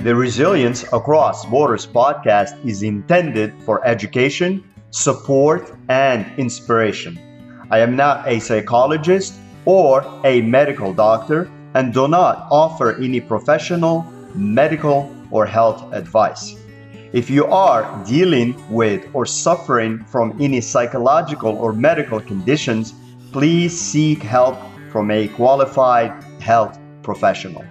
The Resilience Across Borders podcast is intended for education, support, and inspiration. I am not a psychologist or a medical doctor and do not offer any professional, medical, or health advice. If you are dealing with or suffering from any psychological or medical conditions, please seek help from a qualified health professional.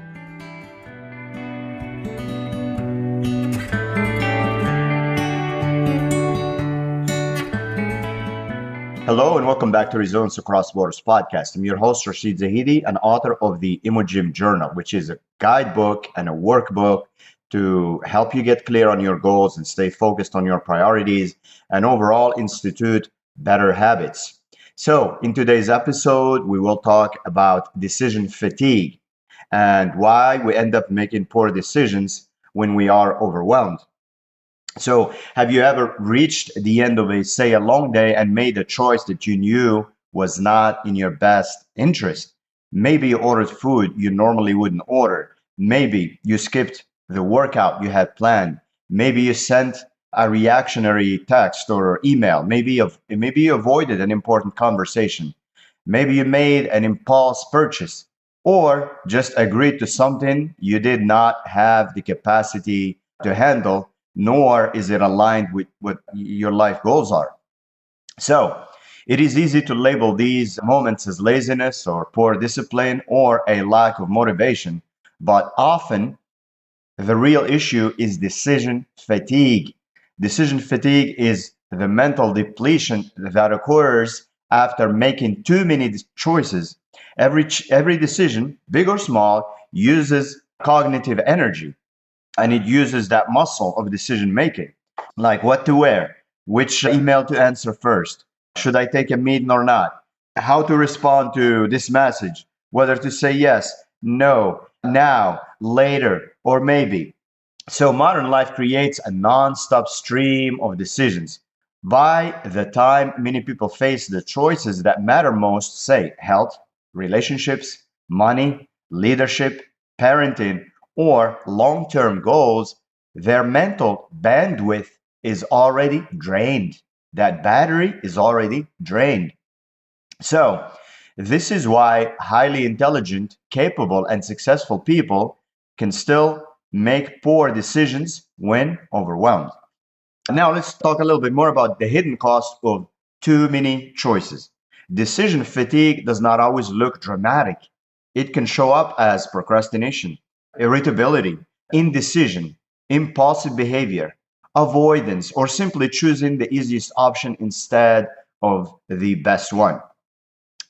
Hello and welcome back to Resilience Across Borders podcast. I'm your host, Rashid Zahidi, an author of the Emojim Journal, which is a guidebook and a workbook to help you get clear on your goals and stay focused on your priorities and overall institute better habits. So in today's episode, we will talk about decision fatigue and why we end up making poor decisions when we are overwhelmed. So, have you ever reached the end of a long day and made a choice that you knew was not in your best interest? Maybe you ordered food you normally wouldn't order. Maybe you skipped the workout you had planned. Maybe you sent a reactionary text or email. Maybe you avoided an important conversation. Maybe you made an impulse purchase or just agreed to something you did not have the capacity to handle, nor is it aligned with what your life goals are. So it is easy to label these moments as laziness or poor discipline or a lack of motivation, but often the real issue is decision fatigue. Decision fatigue is the mental depletion that occurs after making too many choices. Every decision, big or small, uses cognitive energy. And it uses that muscle of decision making, like what to wear, which email to answer first, should I take a meeting or not, how to respond to this message, whether to say yes, no, now, later, or maybe. So modern life creates a non-stop stream of decisions. By the time many people face the choices that matter most, say health, relationships, money, leadership, parenting, or long-term goals, their mental bandwidth is already drained. That battery is already drained. So this is why highly intelligent, capable, and successful people can still make poor decisions when overwhelmed. Now let's talk a little bit more about the hidden cost of too many choices. Decision fatigue does not always look dramatic. It can show up as procrastination, irritability, indecision, impulsive behavior, avoidance, or simply choosing the easiest option instead of the best one.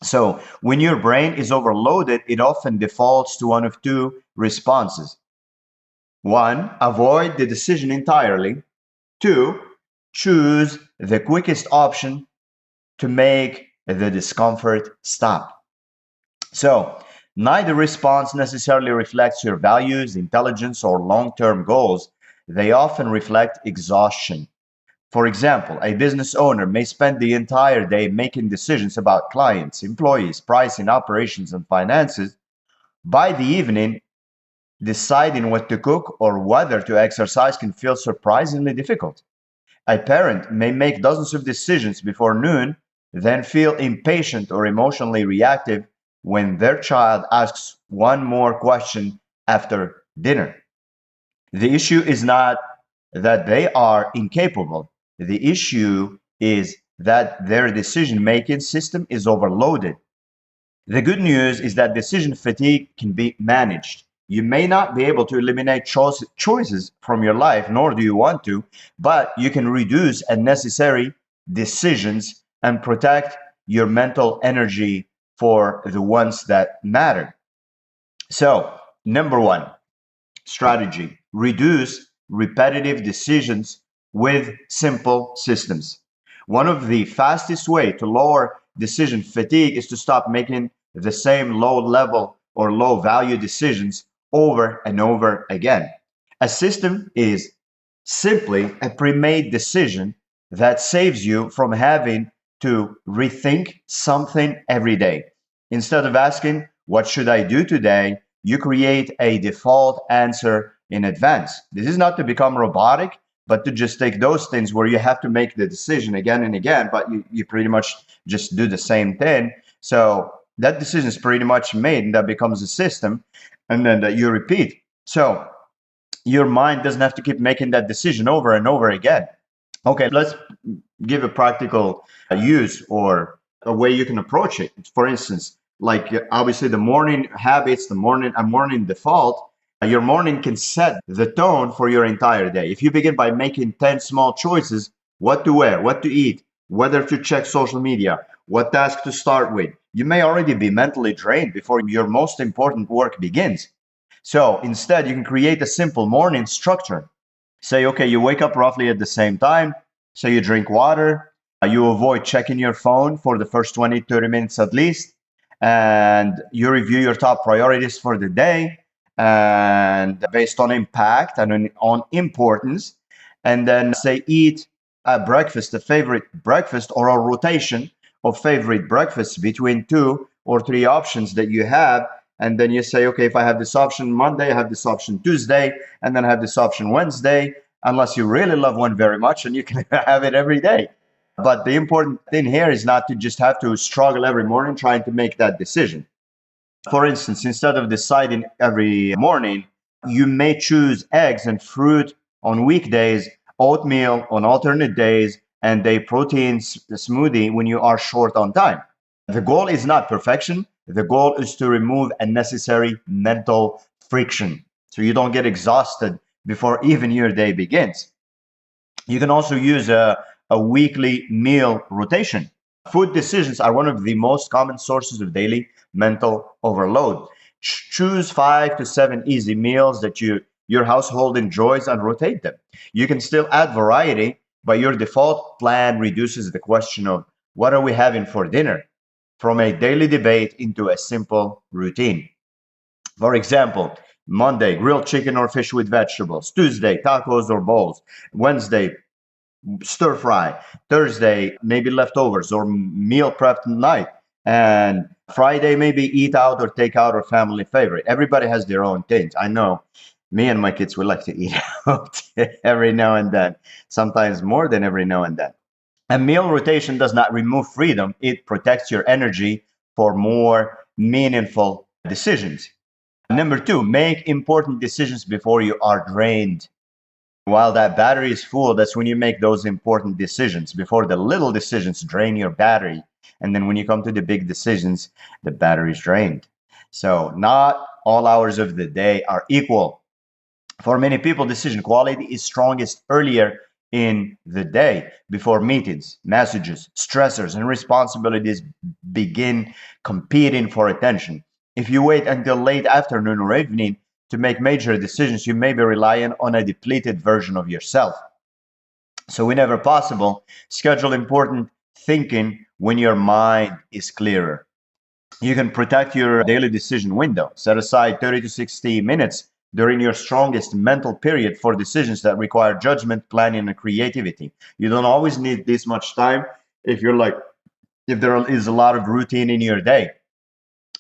So, when your brain is overloaded, it often defaults to one of two responses. One, avoid the decision entirely. Two, choose the quickest option to make the discomfort stop. So, neither response necessarily reflects your values, intelligence, or long-term goals. They often reflect exhaustion. For example, a business owner may spend the entire day making decisions about clients, employees, pricing, operations, and finances. By the evening, deciding what to cook or whether to exercise can feel surprisingly difficult. A parent may make dozens of decisions before noon, then feel impatient or emotionally reactive when their child asks one more question after dinner. The issue is not that they are incapable. The issue is that their decision-making system is overloaded. The good news is that decision fatigue can be managed. You may not be able to eliminate choices from your life, nor do you want to, but you can reduce unnecessary decisions and protect your mental energy for the ones that matter. So, number one, strategy: reduce repetitive decisions with simple systems. One of the fastest way to lower decision fatigue is to stop making the same low level or low value decisions over and over again. A system is simply a pre-made decision that saves you from having to rethink something every day. Instead of asking, what should I do today? You create a default answer in advance. This is not to become robotic, but to just take those things where you have to make the decision again and again, but you pretty much just do the same thing. So that decision is pretty much made, and that becomes a system, and then that you repeat. So your mind doesn't have to keep making that decision over and over again. Okay, let's give a practical use or a way you can approach it. For instance, like obviously the morning habits, the morning default, your morning can set the tone for your entire day. If you begin by making 10 small choices, what to wear, what to eat, whether to check social media, what task to start with, you may already be mentally drained before your most important work begins. So instead, you can create a simple morning structure. Say, okay, you wake up roughly at the same time. So you drink water. You avoid checking your phone for the first 20, 30 minutes at least. And you review your top priorities for the day and based on impact and on importance. And then say, eat a breakfast, a favorite breakfast or a rotation of favorite breakfasts between 2 or 3 options that you have. And then you say, okay, if I have this option Monday, I have this option Tuesday, and then I have this option Wednesday, unless you really love one very much and you can have it every day. But the important thing here is not to just have to struggle every morning trying to make that decision. For instance, instead of deciding every morning, you may choose eggs and fruit on weekdays, oatmeal on alternate days, and a protein smoothie when you are short on time. The goal is not perfection. The goal is to remove unnecessary mental friction so you don't get exhausted before even your day begins. You can also use a weekly meal rotation. Food decisions are one of the most common sources of daily mental overload. Choose 5 to 7 easy meals that your household enjoys and rotate them. You can still add variety, but your default plan reduces the question of what are we having for dinner from a daily debate into a simple routine. For example, Monday, grilled chicken or fish with vegetables. Tuesday, tacos or bowls. Wednesday, stir fry. Thursday, maybe leftovers or meal prepped night. And Friday, maybe eat out or take out or family favorite. Everybody has their own things. I know me and my kids, we like to eat out every now and then, sometimes more than every now and then. A meal rotation does not remove freedom, it protects your energy for more meaningful decisions. Number 2, make important decisions before you are drained. While that battery is full, that's when you make those important decisions before the little decisions drain your battery. And then when you come to the big decisions, the battery is drained. So not all hours of the day are equal. For many people, decision quality is strongest earlier in the day before meetings, messages, stressors, and responsibilities begin competing for attention. If you wait until late afternoon or evening to make major decisions, you may be relying on a depleted version of yourself. So whenever possible, schedule important thinking when your mind is clearer. You can protect your daily decision window. Set aside 30 to 60 minutes during your strongest mental period for decisions that require judgment, planning, and creativity. You don't always need this much time if there is a lot of routine in your day.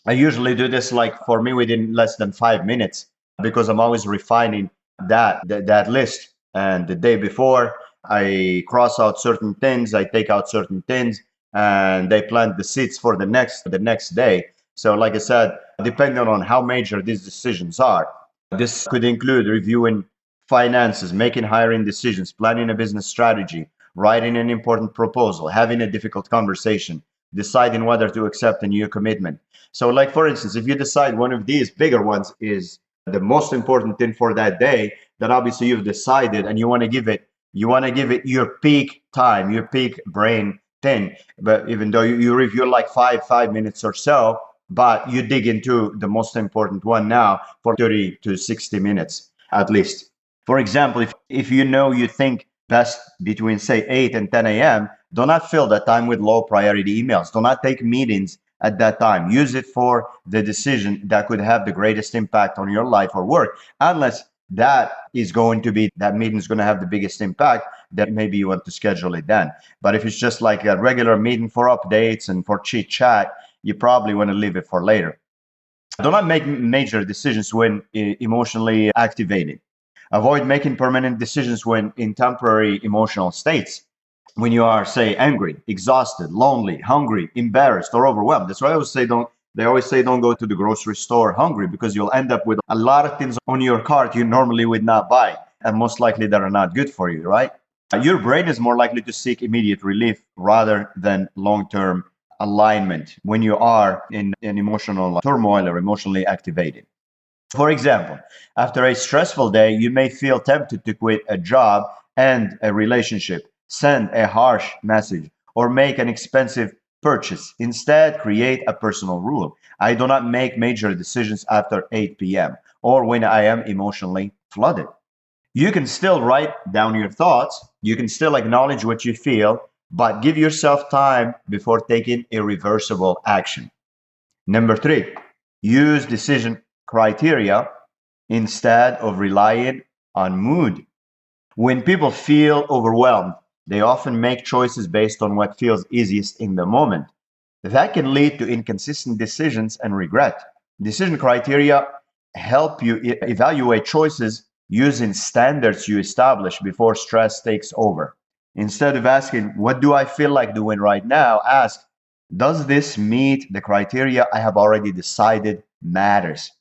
I usually do this like for me within less than 5 minutes because I'm always refining that list. And the day before, I cross out certain things, I take out certain things, and they plant the seeds for the next day. So like I said, depending on how major these decisions are, this could include reviewing finances, making hiring decisions, planning a business strategy, writing an important proposal, having a difficult conversation, deciding whether to accept a new commitment. So like for instance, if you decide one of these bigger ones is the most important thing for that day, then obviously you've decided and you want to give it your peak time, your peak brain thing. But even though you review like 5 minutes or so, but you dig into the most important one now for 30 to 60 minutes at least. For example, if you think best between say 8 and 10 a.m., do not fill that time with low priority emails. Do not take meetings at that time. Use it for the decision that could have the greatest impact on your life or work. Unless that meeting is going to have the biggest impact, then maybe you want to schedule it then. But if it's just like a regular meeting for updates and for chit chat, you probably want to leave it for later. Do not make major decisions when emotionally activated. Avoid making permanent decisions when in temporary emotional states. When you are, say, angry, exhausted, lonely, hungry, embarrassed, or overwhelmed. That's why they always say don't go to the grocery store hungry, because you'll end up with a lot of things on your cart you normally would not buy, and most likely that are not good for you, right? Your brain is more likely to seek immediate relief rather than long-term alignment when you are in an emotional turmoil or emotionally activated. For example, after a stressful day, you may feel tempted to quit a job and a relationship, send a harsh message, or make an expensive purchase. Instead, create a personal rule. I do not make major decisions after 8 p.m. or when I am emotionally flooded. You can still write down your thoughts, you can still acknowledge what you feel, but give yourself time before taking irreversible action. Number three, use decision criteria instead of relying on mood. When people feel overwhelmed, they often make choices based on what feels easiest in the moment. That can lead to inconsistent decisions and regret. Decision criteria help you evaluate choices using standards you establish before stress takes over. Instead of asking, what do I feel like doing right now? Ask, does this meet the criteria I have already decided matters?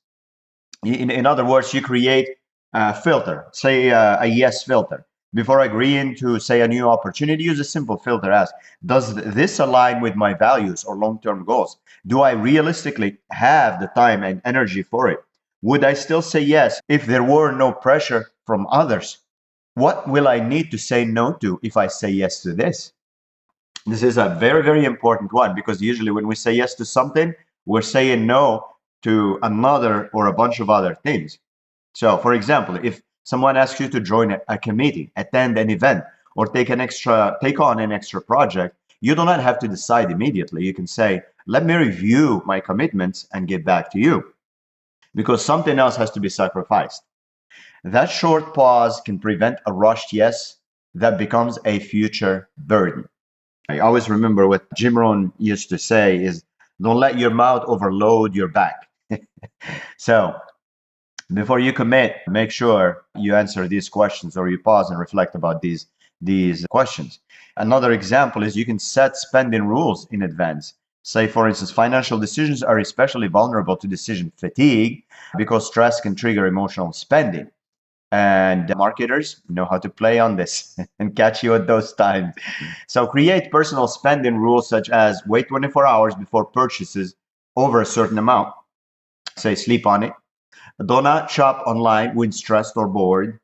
In other words, you create a filter, say a yes filter. Before agreeing to, say, a new opportunity, use a simple filter. Ask, does this align with my values or long-term goals? Do I realistically have the time and energy for it? Would I still say yes if there were no pressure from others? What will I need to say no to if I say yes to this? This is a very, very important one, because usually when we say yes to something, we're saying no to another or a bunch of other things. So, for example, if someone asks you to join a committee, attend an event, or take on an extra project, you do not have to decide immediately. You can say, let me review my commitments and get back to you, because something else has to be sacrificed. That short pause can prevent a rushed yes that becomes a future burden. I always remember what Jim Rohn used to say is, don't let your mouth overload your back. So before you commit, make sure you answer these questions, or you pause and reflect about these questions. Another example is you can set spending rules in advance. Say, for instance, financial decisions are especially vulnerable to decision fatigue because stress can trigger emotional spending. And marketers know how to play on this and catch you at those times. So create personal spending rules, such as wait 24 hours before purchases over a certain amount. Say, sleep on it. Do not shop online when stressed or bored.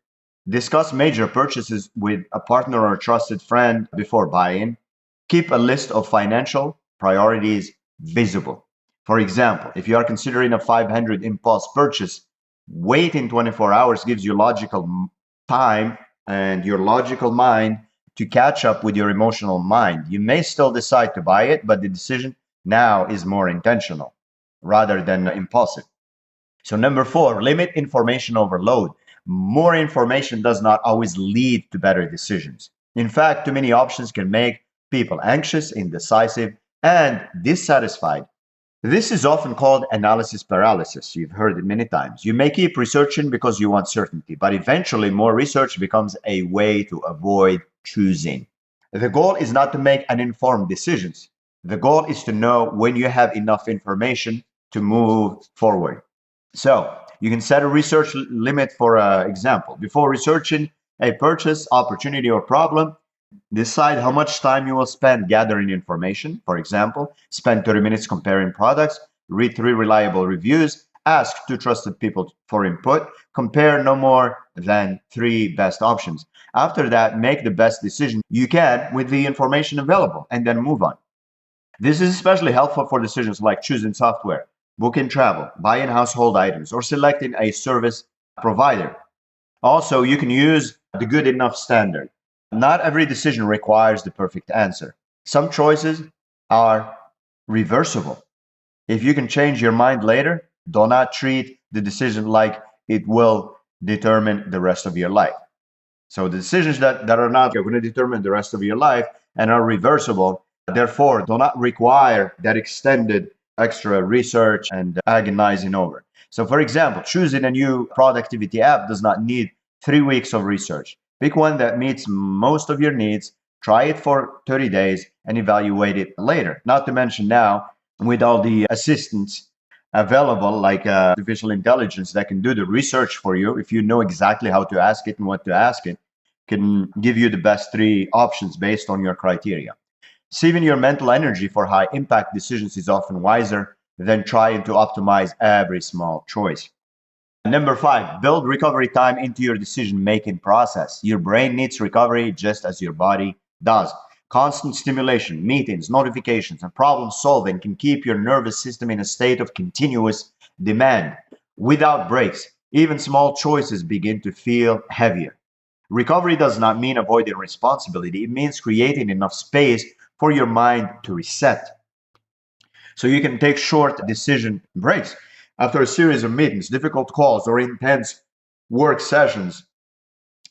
Discuss major purchases with a partner or a trusted friend before buying. Keep a list of financial priorities visible. For example, if you are considering a 500 impulse purchase, waiting 24 hours gives you logical time and your logical mind to catch up with your emotional mind. You may still decide to buy it, but the decision now is more intentional rather than impulsive. So number four, limit information overload. More information does not always lead to better decisions. In fact, too many options can make people anxious, indecisive, and dissatisfied. This is often called analysis paralysis. You've heard it many times. You may keep researching because you want certainty, but eventually more research becomes a way to avoid choosing. The goal is not to make uninformed decisions. The goal is to know when you have enough information to move forward. So you can set a research limit, for example. Before researching a purchase, opportunity, or problem, decide how much time you will spend gathering information. For example, spend 30 minutes comparing products, read 3 reliable reviews, ask 2 trusted people for input, compare no more than 3 best options. After that, make the best decision you can with the information available and then move on. This is especially helpful for decisions like choosing software, booking travel, buying household items, or selecting a service provider. Also, you can use the good enough standard. Not every decision requires the perfect answer. Some choices are reversible. If you can change your mind later, do not treat the decision like it will determine the rest of your life. So the decisions that are not going to determine the rest of your life and are reversible, therefore, do not require that extended extra research and agonizing over. So for example, choosing a new productivity app does not need 3 weeks of research. Pick one that meets most of your needs, try it for 30 days, and evaluate it later. Not to mention now, with all the assistants available, like artificial intelligence that can do the research for you, if you know exactly how to ask it and what to ask it, can give you the best three options based on your criteria. Saving your mental energy for high impact decisions is often wiser than trying to optimize every small choice. Number 5, build recovery time into your decision making process. Your brain needs recovery just as your body does. Constant stimulation, meetings, notifications, and problem solving can keep your nervous system in a state of continuous demand. Without breaks, even small choices begin to feel heavier. Recovery does not mean avoiding responsibility, it means creating enough space for your mind to reset. So you can take short decision breaks. After a series of meetings, difficult calls, or intense work sessions,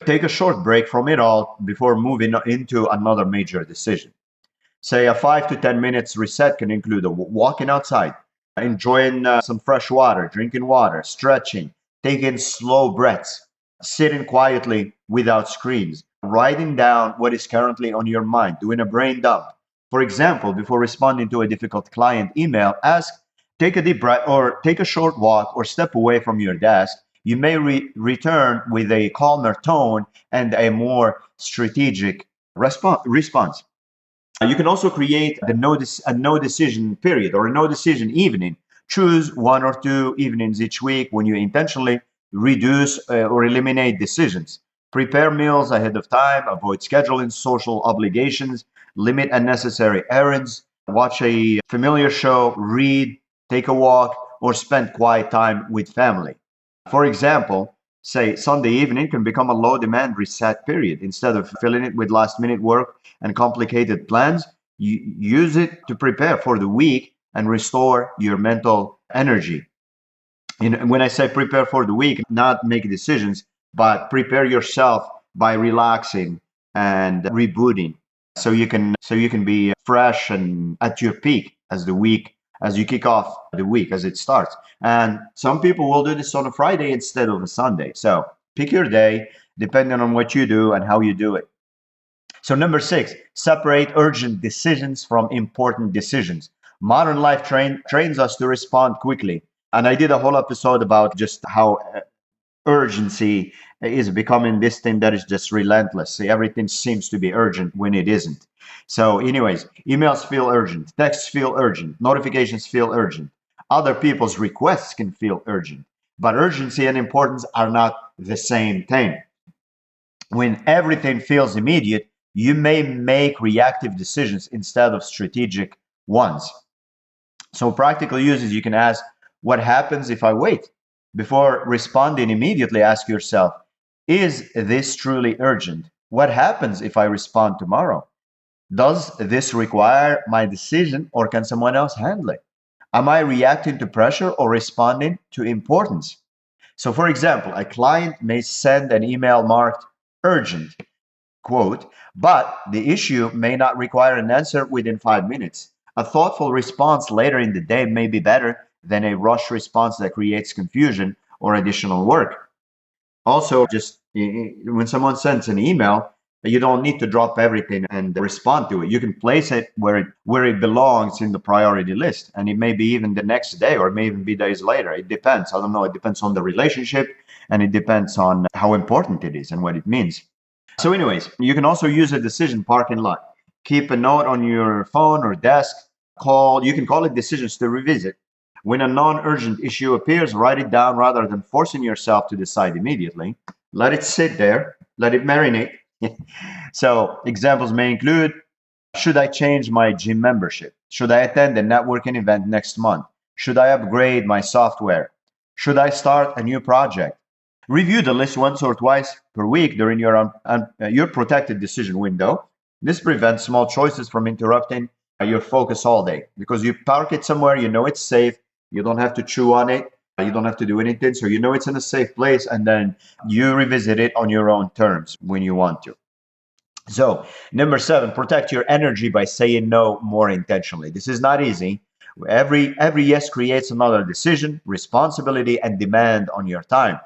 take a short break from it all before moving into another major decision. Say a 5 to 10 minutes reset can include walking outside, enjoying some fresh water, drinking water, stretching, taking slow breaths, sitting quietly without screens, writing down what is currently on your mind, doing a brain dump. For example, before responding to a difficult client email, take a deep breath or take a short walk or step away from your desk. You may return with a calmer tone and a more strategic response. You can also create a no decision period or a no decision evening. Choose 1 or 2 evenings each week when you intentionally reduce or eliminate decisions. Prepare meals ahead of time, avoid scheduling social obligations, limit unnecessary errands, watch a familiar show, read, take a walk, or spend quiet time with family. For example, say Sunday evening can become a low demand reset period. Instead of filling it with last minute work and complicated plans, you use it to prepare for the week and restore your mental energy. And when I say prepare for the week, not make decisions, but prepare yourself by relaxing and rebooting so you can be fresh and at your peak as you kick off the week as it starts. And some people will do this on a Friday instead of a Sunday. So pick your day depending on what you do and how you do it. So number 6, separate urgent decisions from important decisions. Modern life trains us to respond quickly. And I did a whole episode about just how urgency is becoming this thing that is just relentless. See, everything seems to be urgent when it isn't. So, anyways, emails feel urgent, texts feel urgent, notifications feel urgent, other people's requests can feel urgent, but urgency and importance are not the same thing. When everything feels immediate, you may make reactive decisions instead of strategic ones. So, practical uses, you can ask, what happens if I wait? Before responding immediately, ask yourself, is this truly urgent? What happens if I respond tomorrow? Does this require my decision or can someone else handle it? Am I reacting to pressure or responding to importance? So, for example, a client may send an email marked urgent, quote, but the issue may not require an answer within 5 minutes. A thoughtful response later in the day may be better than a rush response that creates confusion or additional work. Also, just when someone sends an email, you don't need to drop everything and respond to it. You can place it where it belongs in the priority list, and it may be even the next day, or it may even be days later. It depends. I don't know. It depends on the relationship, and it depends on how important it is and what it means. So, anyways, you can also use a decision parking lot. Keep a note on your phone or desk. You can call it decisions to revisit. When a non-urgent issue appears, write it down rather than forcing yourself to decide immediately. Let it sit there, let it marinate. So examples may include, should I change my gym membership? Should I attend a networking event next month? Should I upgrade my software? Should I start a new project? Review the list once or twice per week during your protected decision window. This prevents small choices from interrupting your focus all day because you park it somewhere, you know it's safe, you don't have to chew on it, you don't have to do anything, so you know it's in a safe place, and then you revisit it on your own terms when you want to. So, number 7, protect your energy by saying no more intentionally. This is not easy. Every yes creates another decision, responsibility, and demand on your time.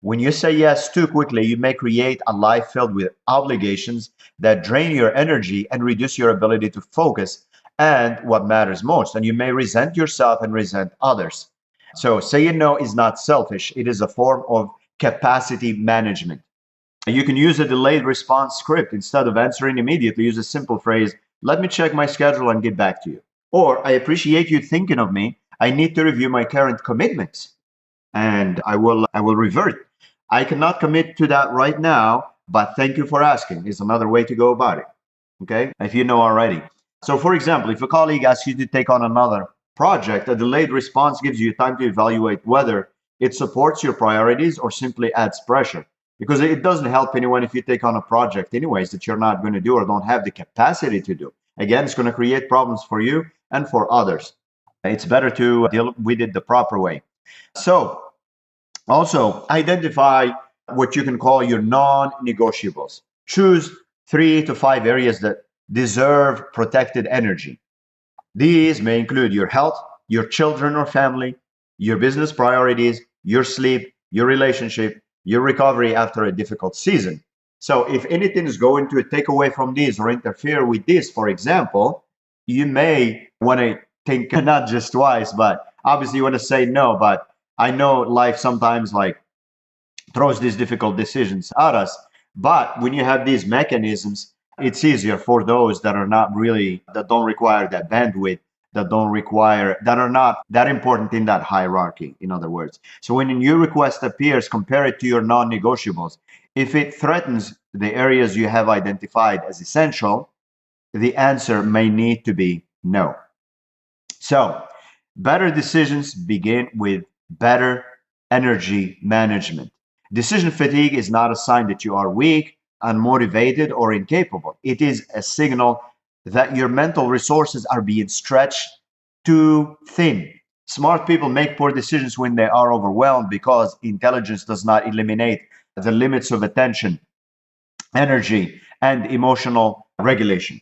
When you say yes too quickly, you may create a life filled with obligations that drain your energy and reduce your ability to focus and what matters most. And you may resent yourself and resent others. So saying no is not selfish, it is a form of capacity management. You can use a delayed response script. Instead of answering immediately, use a simple phrase, let me check my schedule and get back to you. Or, I appreciate you thinking of me. I need to review my current commitments and I will revert. I cannot commit to that right now, but thank you for asking is another way to go about it. Okay? If you know already. So for example, if a colleague asks you to take on another project, a delayed response gives you time to evaluate whether it supports your priorities or simply adds pressure. Because it doesn't help anyone if you take on a project anyways that you're not going to do or don't have the capacity to do. Again, it's going to create problems for you and for others. It's better to deal with it the proper way. So also identify what you can call your non-negotiables. Choose 3 to 5 areas that deserve protected energy. These may include your health, your children or family, your business priorities, your sleep, your relationship, your recovery after a difficult season. So if anything is going to take away from these or interfere with this, for example, you may want to think not just twice, but obviously you want to say no. But I know life sometimes like throws these difficult decisions at us. But when you have these mechanisms, it's easier for those that are not really, that don't require that bandwidth, that are not that important in that hierarchy, in other words. So when a new request appears, compare it to your non-negotiables. If it threatens the areas you have identified as essential, the answer may need to be no. So better decisions begin with better energy management. Decision fatigue is not a sign that you are weak, unmotivated, or incapable. It is a signal that your mental resources are being stretched too thin. Smart people make poor decisions when they are overwhelmed because intelligence does not eliminate the limits of attention, energy, and emotional regulation.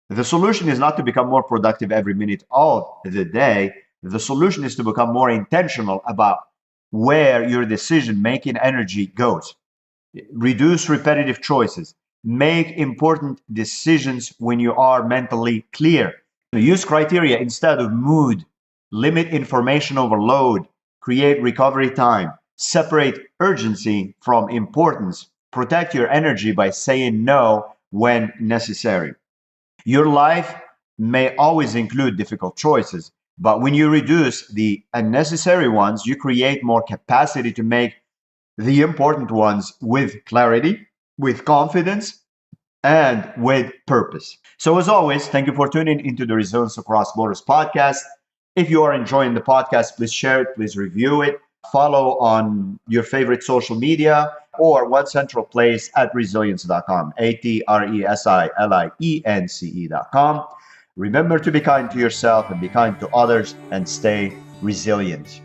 The solution is not to become more productive every minute of the day. The solution is to become more intentional about where your decision making energy goes. Reduce repetitive choices. Make important decisions when you are mentally clear. Use criteria instead of mood. Limit information overload. Create recovery time. Separate urgency from importance. Protect your energy by saying no when necessary. Your life may always include difficult choices, but when you reduce the unnecessary ones, you create more capacity to make the important ones with clarity, with confidence, and with purpose. So as always, thank you for tuning into the Resilience Across Borders podcast. If you are enjoying the podcast, please share it, please review it, follow on your favorite social media, or one central place at resilience.com, ATRESILIENCE.com. Remember to be kind to yourself and be kind to others and stay resilient.